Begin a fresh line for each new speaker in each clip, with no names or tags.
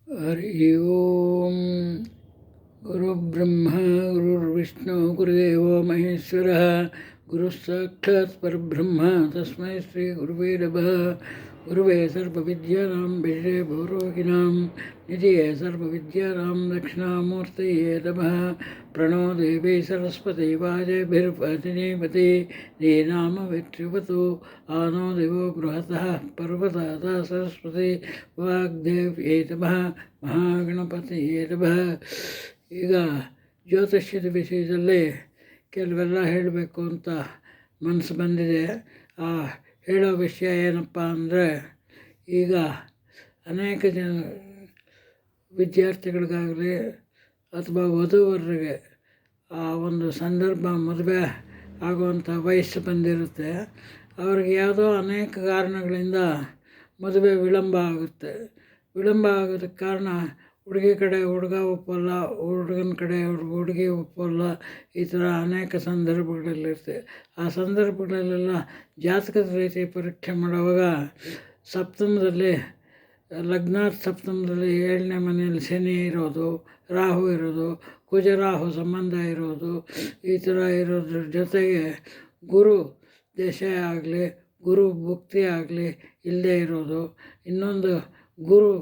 ಹರಿ ಓಂ. ಗುರುಬ್ರಹ್ಮ ಗುರುರ್ವಿಷ್ಣು ಗುರುದೇವೋ ಮಹೇಶ್ವರ ಗುರು ಸಾಕ್ಷಾತ್ ಪರಬ್ರಹ್ಮ ತಸ್ಮೈ ಶ್ರೀ ಗುರುವೇ ನಮಃ. ಗುರುವೇ ಸರ್ವವಿದ್ಯಾನಾಂ ವಿಷಯ ಭೂರೋಗಿಣಾಂ ನಿಧಿಯೇ ಸರ್ವವಿದ್ಯಾನಾಂ ದಕ್ಷಿಣಾಮೂರ್ತಯೇ ನಮಃ. ಪ್ರಣೋ ದೇವಿ ಸರಸ್ವತಿ ವಾಜಭಿರ್ವಚನೀಪತಿ ಧೀನಾಮ ವಿಚ್ಯುವತು ಆನೋ ದಿವೋ ಬೃಹತಃ ಪರ್ವತಾದ ಸರಸ್ವತಿ ವಾಗ್ದೇವ್ಯೇ ನಮಃ. ಮಹಾಗಣಪತಿಯೇ ನಮಃ. ಈಗ ಜ್ಯೋತಿಷ್ಯದ ವಿಷಯದಲ್ಲಿ ಕೆಲವೆಲ್ಲ ಹೇಳಬೇಕು ಅಂತ ಮನಸ್ಸು ಬಂದಿದೆ. ಆ ಹೇಳೋ ವಿಷಯ ಏನಪ್ಪ ಅಂದರೆ, ಈಗ ಅನೇಕ ಜನ ವಿದ್ಯಾರ್ಥಿಗಳಿಗಾಗಲಿ ಅಥವಾ ವಧುವರರಿಗೆ ಆ ಒಂದು ಸಂದರ್ಭ ಮದುವೆ ಆಗುವಂಥ ವಯಸ್ಸು ಬಂದಿರುತ್ತೆ. ಅವ್ರಿಗೆ ಯಾವುದೋ ಅನೇಕ ಕಾರಣಗಳಿಂದ ಮದುವೆ ವಿಳಂಬ ಆಗುತ್ತೆ. ವಿಳಂಬ ಆಗೋದಕ್ಕೆ ಕಾರಣ ಹುಡುಗಿ ಕಡೆ ಹುಡುಗ ಒಪ್ಪಲ್ಲ, ಹುಡುಗನ ಕಡೆ ಹುಡುಗಿ ಒಪ್ಪಲ್ಲ. ಈ ಥರ ಅನೇಕ ಸಂದರ್ಭಗಳಲ್ಲಿರುತ್ತೆ. ಆ ಸಂದರ್ಭಗಳಲ್ಲೆಲ್ಲ ಜಾತಕದ ರೀತಿ ಪರೀಕ್ಷೆ ಮಾಡುವಾಗ ಸಪ್ತಮದಲ್ಲಿ ಲಗ್ನಾತ್ ಸಪ್ತಮದಲ್ಲಿ 7ನೇ ಮನೆಯಲ್ಲಿ ಶನಿ ಇರೋದು, ರಾಹು ಇರೋದು, ಕುಜರಾಹು ಸಂಬಂಧ ಇರೋದು, ಈ ಥರ ಇರೋದ್ರ ಜೊತೆಗೆ ಗುರು ದಶೆ ಆಗಲಿ ಗುರು ಭುಕ್ತಿ ಆಗಲಿ ಇಲ್ಲದೆ ಇರೋದು, ಇನ್ನೊಂದು ಗುರು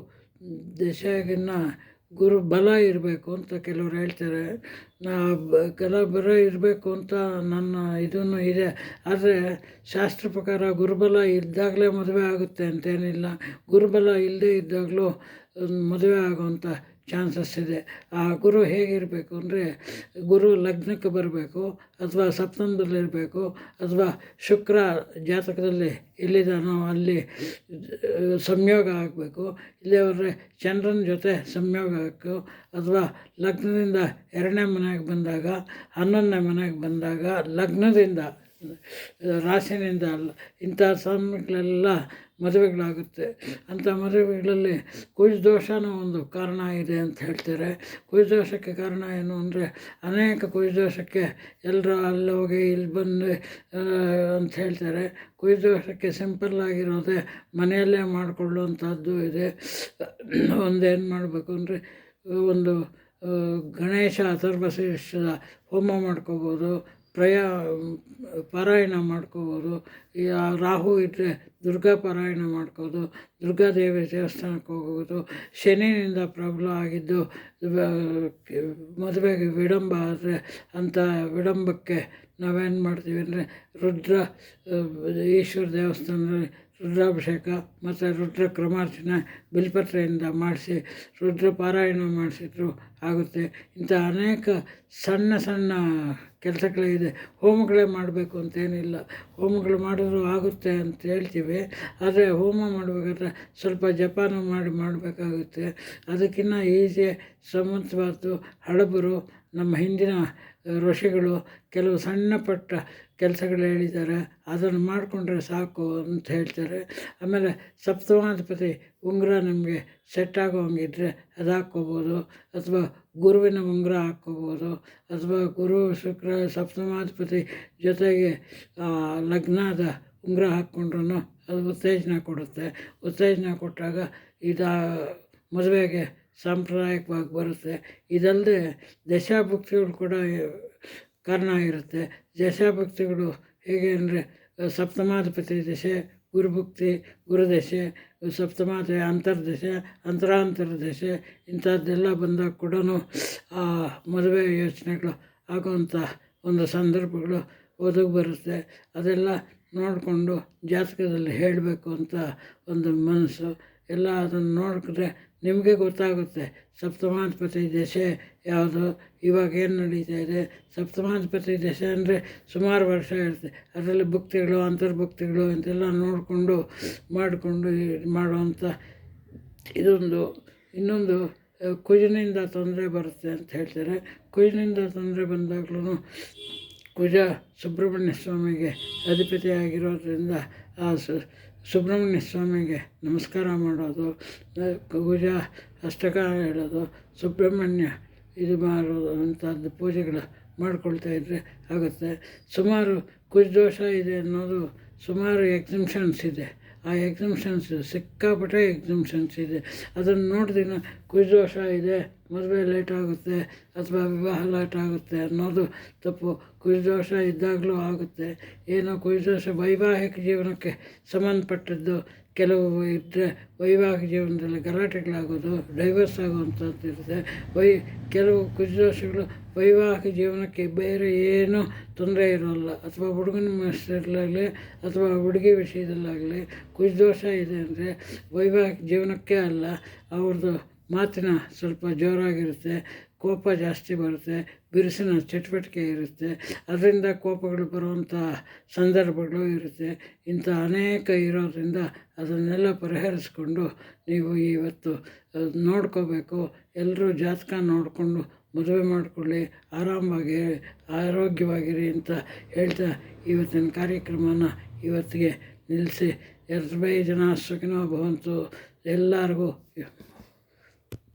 ದಶೆಗಿನ್ನ ಗುರು ಬಲ ಇರಬೇಕು ಅಂತ ಕೆಲವ್ರು ಹೇಳ್ತಾರೆ. ಬಲ ಇರಬೇಕು ಅಂತ ನನ್ನ ಇದನ್ನು ಇದೆ. ಆದರೆ ಶಾಸ್ತ್ರ ಪ್ರಕಾರ ಗುರುಬಲ ಇದ್ದಾಗಲೇ ಮದುವೆ ಆಗುತ್ತೆ ಅಂತೇನಿಲ್ಲ. ಗುರುಬಲ ಇಲ್ಲದೇ ಇದ್ದಾಗಲೂ ಮದುವೆ ಆಗುವಂಥ ಚಾನ್ಸಸ್ ಇದೆ. ಆ ಗುರು ಹೇಗಿರಬೇಕು ಅಂದರೆ, ಗುರು ಲಗ್ನಕ್ಕೆ ಬರಬೇಕು, ಅಥವಾ ಸಪ್ತಮದಲ್ಲಿರಬೇಕು, ಅಥವಾ ಶುಕ್ರ ಜಾತಕದಲ್ಲಿ ಎಲ್ಲಿದ್ದಾನೋ ಅಲ್ಲಿ ಸಂಯೋಗ ಆಗಬೇಕು. ಇಲ್ಲೇ ಅವರೇ ಚಂದ್ರನ ಜೊತೆ ಸಂಯೋಗ ಆಗಬೇಕು. ಅಥವಾ ಲಗ್ನದಿಂದ 2ನೇ ಮನೆಗೆ ಬಂದಾಗ, 11ನೇ ಮನೆಗೆ ಬಂದಾಗ, ಲಗ್ನದಿಂದ ರಾಶಿನಿಂದ ಅಲ್ಲ, ಇಂಥ ಸಮಯಗಳೆಲ್ಲ ಮದುವೆಗಳಾಗುತ್ತೆ. ಅಂಥ ಮದುವೆಗಳಲ್ಲಿ ಕುಜದೋಷನೂ ಒಂದು ಕಾರಣ ಇದೆ ಅಂತ ಹೇಳ್ತಾರೆ. ಕುಜದೋಷಕ್ಕೆ ಕಾರಣ ಏನು ಅಂದರೆ, ಅನೇಕ ಕುಜದೋಷಕ್ಕೆ ಎಲ್ಲರೂ ಅಲ್ಲಿ ಹೋಗಿ ಇಲ್ಲಿ ಬಂದು ಅಂತ ಹೇಳ್ತಾರೆ. ಕುಜದೋಷಕ್ಕೆ ಸಿಂಪಲ್ಲಾಗಿರೋದೇ ಮನೆಯಲ್ಲೇ ಮಾಡಿಕೊಳ್ಳುವಂಥದ್ದು ಇದೆ. ಒಂದೇನು ಮಾಡಬೇಕು ಅಂದರೆ, ಒಂದು ಗಣೇಶ ಅಥರ್ವಶೀರ್ಷದ ಹೋಮ ಮಾಡ್ಕೋಬೋದು, ಪಾರಾಯಣ ಮಾಡ್ಕೋಬೋದು. ಈ ರಾಹು ಇದ್ದರೆ ದುರ್ಗಾ ಪಾರಾಯಣ ಮಾಡ್ಕೋದು, ದುರ್ಗಾದೇವಿ ದೇವಸ್ಥಾನಕ್ಕೆ ಹೋಗೋದು. ಶನಿಯಿಂದ ಪ್ರಾಬ್ಲಮ್ ಆಗಿದ್ದು ಮದುವೆಗೆ ವಿಳಂಬ ಆದರೆ, ಅಂಥ ವಿಳಂಬಕ್ಕೆ ನಾವೇನು ಮಾಡ್ತೀವಿ ಅಂದರೆ, ಈಶ್ವರ ದೇವಸ್ಥಾನದಲ್ಲಿ ರುದ್ರಾಭಿಷೇಕ ಮತ್ತು ರುದ್ರ ಕ್ರಮಾರ್ಚನೆ ಬಿಲ್ಪತ್ರೆಯಿಂದ ಮಾಡಿಸಿ ರುದ್ರ ಪಾರಾಯಣ ಮಾಡಿಸಿದ್ರು ಆಗುತ್ತೆ. ಇಂಥ ಅನೇಕ ಸಣ್ಣ ಸಣ್ಣ ಕೆಲಸಗಳಿದೆ. ಹೋಮಗಳೇ ಮಾಡಬೇಕು ಅಂತೇನಿಲ್ಲ. ಹೋಮಗಳು ಮಾಡಿದ್ರು ಆಗುತ್ತೆ ಅಂತ ಹೇಳ್ತೀವಿ. ಆದರೆ ಹೋಮ ಮಾಡಬೇಕಾದ್ರೆ ಸ್ವಲ್ಪ ಜಪಾನ ಮಾಡಬೇಕಾಗುತ್ತೆ. ಅದಕ್ಕಿಂತ ಈಸಿ ಸಮರ್ಥವಾದ್ದು ಹಳಬರು, ನಮ್ಮ ಹಿಂದಿನ ಋಷಿಗಳು ಕೆಲವು ಸಣ್ಣ ಪಟ್ಟ ಕೆಲಸಗಳು ಹೇಳಿದ್ದಾರೆ, ಅದನ್ನು ಮಾಡಿಕೊಂಡ್ರೆ ಸಾಕು ಅಂತ ಹೇಳ್ತಾರೆ. ಆಮೇಲೆ ಸಪ್ತಮಾಧಿಪತಿ ಉಂಗುರ ನಿಮಗೆ ಸೆಟ್ ಆಗೋಂಗಿದ್ರೆ ಅದು ಹಾಕ್ಕೋಬೋದು, ಅಥವಾ ಗುರುವಿನ ಉಂಗುರ ಹಾಕ್ಕೋಬೋದು, ಅಥವಾ ಗುರು ಶುಕ್ರ ಸಪ್ತಮಾಧಿಪತಿ ಜೊತೆಗೆ ಲಗ್ನದ ಉಂಗುರ ಹಾಕ್ಕೊಂಡ್ರೂ ಅದು ಉತ್ತೇಜನ ಕೊಡುತ್ತೆ. ಉತ್ತೇಜನ ಕೊಟ್ಟಾಗ ಇದು ಮದುವೆಗೆ ಸಾಂಪ್ರದಾಯಿಕವಾಗಿ ಬರುತ್ತೆ. ಇದಲ್ಲದೆ ದಶಾಭುಕ್ತಿಗಳು ಕೂಡ ಕಾರಣ ಇರುತ್ತೆ. ದಶಾಭುಕ್ತಿಗಳು ಹೇಗೆ ಅಂದರೆ, ಸಪ್ತಮಾಧಿಪತಿ ದಶೆ, ಗುರುಭುಕ್ತಿ, ಗುರುದಶೆ, ಸಪ್ತಮಾತೆ ಅಂತರ್ದಶೆ, ಅಂತರಾಂತರದಶೆ, ಇಂಥದ್ದೆಲ್ಲ ಬಂದಾಗ ಕೂಡ ಆ ಮದುವೆ ಯೋಚನೆಗಳು ಆಗುವಂಥ ಒಂದು ಸಂದರ್ಭಗಳು ಒದಗಿ ಬರುತ್ತೆ. ಅದೆಲ್ಲ ನೋಡಿಕೊಂಡು ಜಾತಕದಲ್ಲಿ ಹೇಳಬೇಕು ಅಂತ ಒಂದು ಮನಸ್ಸು. ಎಲ್ಲ ಅದನ್ನು ನೋಡಿದ್ರೆ ನಿಮಗೆ ಗೊತ್ತಾಗುತ್ತೆ ಸಪ್ತಮಾಧಿಪತಿ ದಶೆ ಯಾವುದು, ಇವಾಗ ಏನು ನಡೀತಾ ಇದೆ. ಸಪ್ತಮಾಧಿಪತಿ ದಶೆ ಅಂದರೆ ಸುಮಾರು ವರ್ಷ ಇರುತ್ತೆ. ಅದರಲ್ಲಿ ಭುಕ್ತಿಗಳು ಅಂತರ್ಭುಕ್ತಿಗಳು ಅಂತೆಲ್ಲ ನೋಡಿಕೊಂಡು ಮಾಡಿಕೊಂಡು ಮಾಡುವಂಥ ಇದೊಂದು. ಇನ್ನೊಂದು ಕುಜನಿಂದ ತೊಂದರೆ ಬರುತ್ತೆ ಅಂತ ಹೇಳ್ತಾರೆ. ಕುಜನಿಂದ ತೊಂದರೆ ಬಂದಾಗ್ಲೂ ಕುಜ ಸುಬ್ರಹ್ಮಣ್ಯ ಸ್ವಾಮಿಗೆ ಅಧಿಪತಿ ಆಗಿರೋದ್ರಿಂದ ಆ ಸುಬ್ರಹ್ಮಣ್ಯ ಸ್ವಾಮಿಗೆ ನಮಸ್ಕಾರ ಮಾಡೋದು, ಕುಜ ಅಷ್ಟಕ ಹೇಳೋದು, ಸುಬ್ರಹ್ಮಣ್ಯ ಇದು ಮಾಡೋದು ಅಂಥದ್ದು ಪೂಜೆಗಳು ಮಾಡ್ಕೊಳ್ತಾ ಇದ್ದರೆ ಆಗುತ್ತೆ. ಸುಮಾರು ಕುಜದೋಷ ಇದೆ ಅನ್ನೋದು ಸುಮಾರು ಎಕ್ಸಿಬಿಷನ್ಸ್ ಇದೆ. ಆ ಎಕ್ಸಿಬಿಷನ್ಸ್ ಸಿಕ್ಕಾಪಟ್ಟೆ ಎಕ್ಸಿಬಿಷನ್ಸ್ ಇದೆ. ಅದನ್ನು ನೋಡಿದಿನ ಕುಜದೋಷ ಇದೆ, ಮದುವೆ ಲೇಟ್ ಆಗುತ್ತೆ ಅಥವಾ ವಿವಾಹ ಲೇಟ್ ಆಗುತ್ತೆ ಅನ್ನೋದು ತಪ್ಪು. ಕುಜದೋಷ ಇದ್ದಾಗಲೂ ಆಗುತ್ತೆ. ಏನೋ ಕುಜದೋಷ ವೈವಾಹಿಕ ಜೀವನಕ್ಕೆ ಸಂಬಂಧಪಟ್ಟದ್ದು ಕೆಲವು ಇದ್ದರೆ ವೈವಾಹಿಕ ಜೀವನದಲ್ಲಿ ಗಲಾಟೆಗಳಾಗೋದು, ಡೈವರ್ಸ್ ಆಗುವಂಥದ್ದು ಇರುತ್ತೆ. ಕೆಲವು ಕುಜದೋಷಗಳು ವೈವಾಹಿಕ ಜೀವನಕ್ಕೆ ಬೇರೆ ಏನೂ ತೊಂದರೆ ಇರೋಲ್ಲ. ಅಥವಾ ಹುಡುಗನ ವಿಷಯದಲ್ಲಾಗಲಿ ಅಥವಾ ಹುಡುಗಿ ವಿಷಯದಲ್ಲಾಗಲಿ ಕುಜದೋಷ ಇದೆ ಅಂದರೆ ವೈವಾಹಿಕ ಜೀವನಕ್ಕೆ ಅಲ್ಲ, ಅವ್ರದ್ದು ಮಾತಿನ ಸ್ವಲ್ಪ ಜೋರಾಗಿರುತ್ತೆ, ಕೋಪ ಜಾಸ್ತಿ ಬರುತ್ತೆ, ಬಿರುಸಿನ ಚಟುವಟಿಕೆ ಇರುತ್ತೆ, ಅದರಿಂದ ಕೋಪಗಳು ಬರುವಂಥ ಸಂದರ್ಭಗಳು ಇರುತ್ತೆ. ಇಂಥ ಅನೇಕ ಇರೋದರಿಂದ ಅದನ್ನೆಲ್ಲ ಪರಿಹರಿಸ್ಕೊಂಡು ನೀವು ಇವತ್ತು ನೋಡ್ಕೋಬೇಕು. ಎಲ್ಲರೂ ಜಾತಕ ನೋಡಿಕೊಂಡು ಮದುವೆ ಮಾಡಿಕೊಳ್ಳಿ, ಆರಾಮಾಗಿ ಆರೋಗ್ಯವಾಗಿರಿ ಅಂತ ಹೇಳ್ತಾ ಇವತ್ತಿನ ಕಾರ್ಯಕ್ರಮನ ಇವತ್ತಿಗೆ ನಿಲ್ಲಿಸಿ. 25 ಜನ ಸುಖಿನೋ ಭವಂತು. ಎಲ್ಲರಿಗೂ